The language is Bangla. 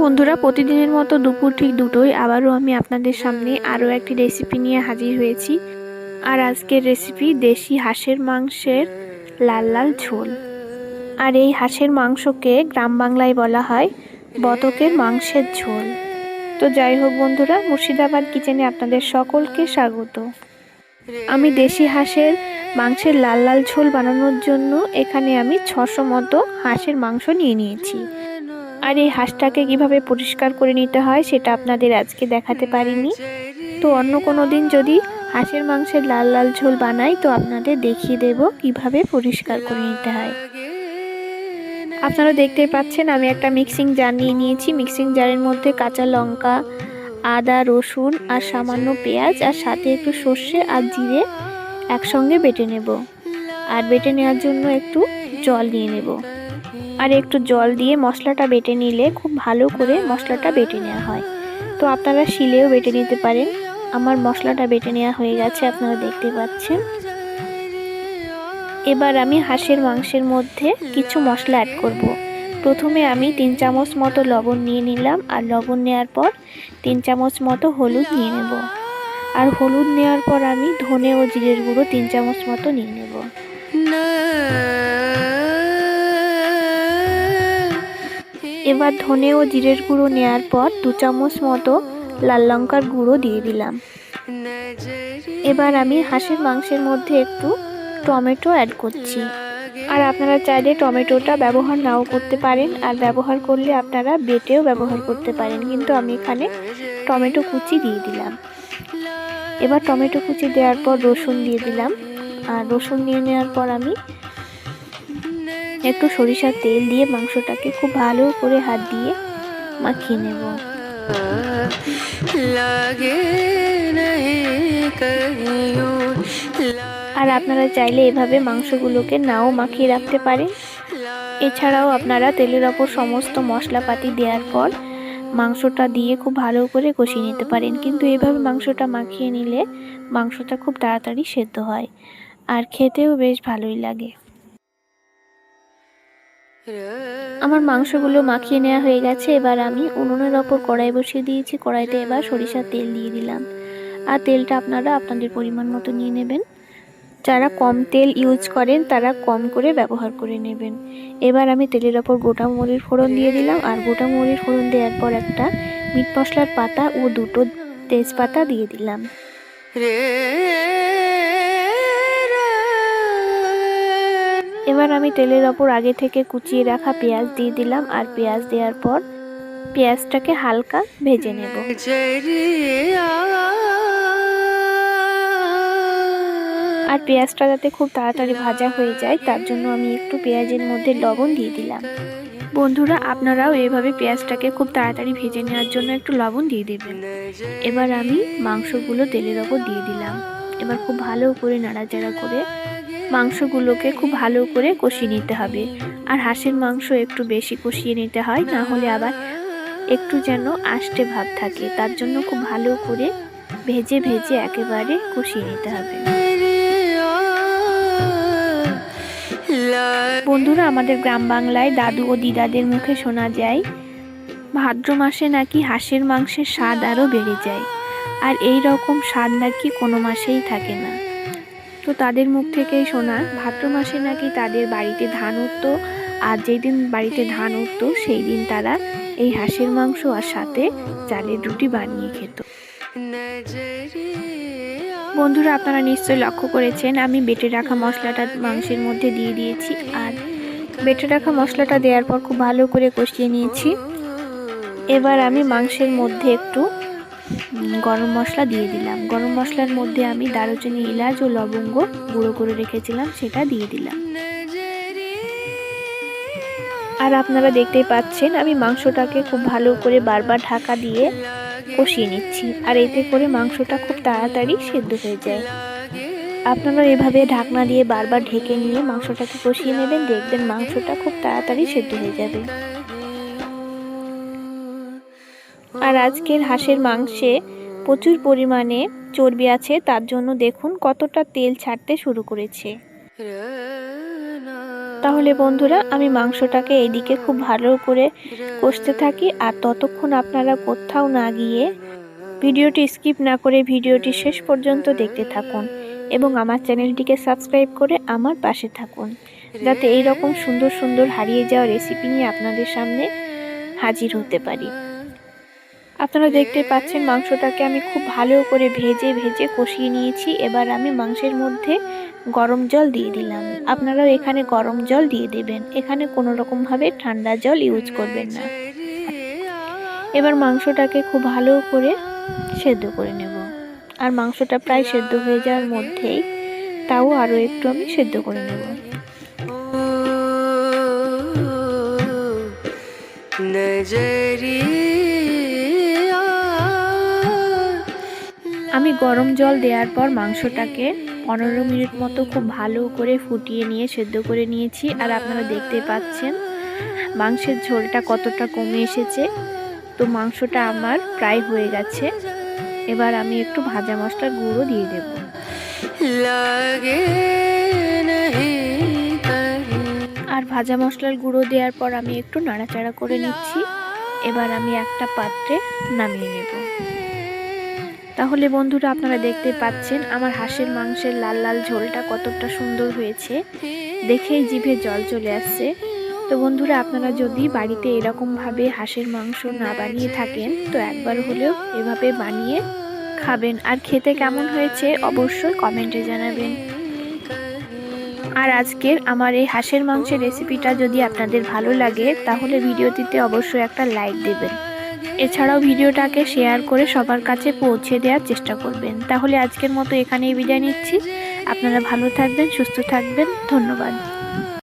বন্ধুরা, প্রতিদিনের মতো দুপুর ঠিক দুটোই আবারও আমি আপনাদের সামনে আরও একটি রেসিপি নিয়ে হাজির হয়েছি। আর আজকের রেসিপি দেশি হাঁসের মাংসের লাল লাল ঝোল। আর এই হাঁসের মাংসকে গ্রাম বাংলায় বলা হয় বতকের মাংসের ঝোল। তো যাই হোক বন্ধুরা, মুর্শিদাবাদ কিচেনে আপনাদের সকলকে স্বাগত। আমি দেশি হাঁসের মাংসের লাল লাল ঝোল বানানোর জন্য এখানে আমি 600 মতো হাঁসের মাংস নিয়ে নিয়েছি। আর এই হাঁসটাকে কিভাবে পরিষ্কার করে নিতে হয় সেটা আপনাদের আজকে দেখাতে পারিনি। তো অন্য কোনো দিন যদি হাঁসের মাংসের লাল লাল ঝোল বানাই তো আপনাদের দেখিয়ে দেব কিভাবে পরিষ্কার করে নিতে হয়। আপনারা দেখতেই পাচ্ছেন আমি একটা মিক্সিং জার নিয়ে নিয়েছি। মিক্সিং জারের মধ্যে কাঁচা লঙ্কা, আদা, রসুন আর সামান্য পেঁয়াজ আর সাথে একটু সর্ষে আর জিরে একসঙ্গে বেটে নেব। আর বেটে নেওয়ার জন্য একটু জল নিয়ে নেব। আর একটু জল দিয়ে মশলাটা বেটে নিলে খুব ভালো করে মশলাটা বেটে নেওয়া হয়। তো আপনারা শিলেও বেটে নিতে পারেন। আমার মশলাটা বেটে নেওয়া হয়ে গেছে, আপনারা দেখতে পাচ্ছেন। এবার আমি হাঁসের মাংসের মধ্যে কিছু মশলা অ্যাড করব। প্রথমে আমি 3 চামচ মতো লবণ নিয়ে নিলাম। আর লবণ নেওয়ার পর 3 চামচ মতো হলুদ নিয়ে নেব। আর হলুদ নেওয়ার পর আমি ধনে ও জিরের গুঁড়ো 3 চামচ মতো নিয়ে নেব। এবার ধনে ও জিরের গুঁড়ো নেওয়ার পর 2 চামচ মতো লাল লঙ্কার গুঁড়ো দিয়ে দিলাম। এবার আমি হাঁসের মাংসের মধ্যে একটু টমেটো অ্যাড করছি। আর আপনারা চাইলে টমেটোটা ব্যবহার নাও করতে পারেন, আর ব্যবহার করলে আপনারা বেটেও ব্যবহার করতে পারেন, কিন্তু আমি এখানে টমেটো কুচি দিয়ে দিলাম। এবার টমেটো কুচি দেওয়ার পর রসুন দিয়ে দিলাম। আর রসুন নিয়ে নেওয়ার পর আমি একটু সরিষার তেল দিয়ে মাংসটাকে খুব ভালো করে হাত দিয়ে মাখিয়ে নেব। আর আপনারা চাইলে এভাবে মাংসগুলোকে নাও মাখিয়ে রাখতে পারেন। এছাড়াও আপনারা তেলের ওপর সমস্ত মশলাপাতি দেওয়ার পর মাংসটা দিয়ে খুব ভালো করে কষিয়ে নিতে পারেন, কিন্তু এভাবে মাংসটা মাখিয়ে নিলে মাংসটা খুব তাড়াতাড়ি সেদ্ধ হয় আর খেতেও বেশ ভালোই লাগে। আমার মাংসগুলো মাখিয়ে নেওয়া হয়ে গেছে। এবার আমি উনুনের ওপর কড়াই বসিয়ে দিয়েছি। কড়াইতে এবার সরিষার তেল দিয়ে দিলাম। আর তেলটা আপনারা আপনাদের পরিমাণ মতো নিয়ে নেবেন। যারা কম তেল ইউজ করেন তারা কম করে ব্যবহার করে নেবেন। এবার আমি তেলের ওপর গোটা মরিচ ফোড়ন দিয়ে দিলাম। আর গোটা মরিচ ফোড়ন দেওয়ার পর একটা মিট মশলার পাতা ও 2টো তেজপাতা দিয়ে দিলাম। এবার আমি তেলের ওপর আগে থেকে কুচিয়ে রাখা পেঁয়াজ দিয়ে দিলাম। আর পেঁয়াজ দেওয়ার পর পেঁয়াজটাকে হালকা ভেজে নেব। আর পেঁয়াজটা যাতে খুব তাড়াতাড়ি ভাজা হয়ে যায় তার জন্য আমি একটু পেঁয়াজের মধ্যে লবণ দিয়ে দিলাম। বন্ধুরা, আপনারাও এইভাবে পেঁয়াজটাকে খুব তাড়াতাড়ি ভেজে নেওয়ার জন্য একটু লবণ দিয়ে দেবেন। এবার আমি মাংসগুলো তেলের ওপর দিয়ে দিলাম। এবার খুব ভালো করে নাড়াচাড়া করে মাংসগুলোকে খুব ভালো করে কষিয়ে নিতে হবে। আর হাঁসের মাংস একটু বেশি কষিয়ে নিতে হয়, না হলে আবার একটু যেন আষ্টে ভাব থাকে। তার জন্য খুব ভালো করে ভেজে ভেজে একেবারে কষিয়ে নিতে হবে। বন্ধুরা, আমাদের গ্রাম বাংলায় দাদু ও দিদাদের মুখে শোনা যায় ভাদ্র মাসে নাকি হাঁসের মাংসের স্বাদ আরও বেড়ে যায়। আর এই রকম স্বাদ নাকি কোনো মাসেই থাকে না। তো তাদের মুখ থেকেই শোনা ভাদ্র মাসে নাকি তাদের বাড়িতে ধান উঠতো। আর যেই দিন বাড়িতে ধান উঠতো সেই দিন তারা এই হাঁসের মাংস আর সাথে চালের রুটি বানিয়ে খেত। বন্ধুরা, আপনারা নিশ্চয়ই লক্ষ্য করেছেন আমি বেটে রাখা মশলাটা মাংসের মধ্যে দিয়ে দিয়েছি। আর বেটে রাখা মশলাটা দেওয়ার পর খুব ভালো করে কষিয়ে নিয়েছি। এবার আমি মাংসের মধ্যে একটু গরম মশলা দিয়ে দিলাম। গরম মশলার মধ্যে আমি দারুচিনি, এলাচ ও লবঙ্গ গুঁড়ো করে রেখেছিলাম সেটা দিয়ে দিলাম। আর আপনারা দেখতেই পাচ্ছেন আমি মাংসটাকে খুব ভালো করে বারবার ঢাকা দিয়ে কষিয়ে নিচ্ছি। আর এতে করে মাংসটা খুব তাড়াতাড়ি সেদ্ধ হয়ে যায়। আপনারা এভাবে ঢাকনা দিয়ে বারবার ঢেকে নিয়ে মাংসটাকে কষিয়ে নেবেন, দেখবেন মাংসটা খুব তাড়াতাড়ি সেদ্ধ হয়ে যাবে। আর আজকের হাঁসের মাংসে প্রচুর পরিমাণে চর্বি আছে, তার জন্য দেখুন কতটা তেল ছাড়তে শুরু করেছে। তাহলে বন্ধুরা আমি মাংসটাকে এইদিকে খুব ভালো করে কষতে থাকি, আর ততক্ষণ আপনারা কোথাও না গিয়ে ভিডিওটি স্কিপ না করে ভিডিওটি শেষ পর্যন্ত দেখতে থাকুন এবং আমার চ্যানেলটিকে সাবস্ক্রাইব করে আমার পাশে থাকুন, যাতে এই রকম সুন্দর সুন্দর হারিয়ে যাওয়া রেসিপি নিয়ে আপনাদের সামনে হাজির হতে পারি। আপনারা দেখতে পাচ্ছেন মাংসটাকে আমি খুব ভালো করে ভেজে ভেজে কষিয়ে নিয়েছি। এবার আমি মাংসের মধ্যে গরম জল দিয়ে দিলাম। আপনারাও এখানে গরম জল দিয়ে দেবেন, এখানে কোনো রকমভাবে ঠান্ডা জল ইউজ করবেন না। এবার মাংসটাকে খুব ভালো করে সেদ্ধ করে নেব, আর মাংসটা প্রায় সেদ্ধ হয়ে যাওয়ার মধ্যেই তাও আরও একটু আমি সেদ্ধ করে নেব। আমি গরম জল দেওয়ার পর মাংসটাকে 15 মিনিট মতো খুব ভালো করে ফুটিয়ে নিয়ে সেদ্ধ করে নিয়েছি। আর আপনারা দেখতে পাচ্ছেন মাংসের ঝোলটা কতটা কমে এসেছে। তো মাংসটা আমার প্রায় হয়ে গেছে। এবার আমি একটু ভাজা মশলার গুঁড়ো দিয়ে দেব। আর ভাজা মশলার গুঁড়ো দেওয়ার পর আমি একটু নাড়াচাড়া করে নিচ্ছি। এবার আমি একটা পাত্রে নামিয়ে নেব। তাহলে বন্ধুরা আপনারা দেখতে পাচ্ছেন আমার হাঁসের মাংসের লাল লাল ঝোলটা কতটা সুন্দর হয়েছে, দেখেই জিভে জল চলে আসছে। তো বন্ধুরা আপনারা যদি বাড়িতে এরকমভাবে হাঁসের মাংস না বানিয়ে থাকেন তো একবার হলেও এভাবে বানিয়ে খাবেন, আর খেতে কেমন হয়েছে অবশ্যই কমেন্টে জানাবেন। আর আজকের আমার এই হাঁসের মাংসের রেসিপিটা যদি আপনাদের ভালো লাগে তাহলে ভিডিওটিতে অবশ্যই একটা লাইক দেবেন। এছাড়াও ভিডিওটাকে শেয়ার করে সবার কাছে পৌঁছে দেওয়ার চেষ্টা করবেন। তাহলে আজকের মতো এখানেই বিদায় নিচ্ছি। আপনারা ভালো থাকবেন, সুস্থ থাকবেন। ধন্যবাদ।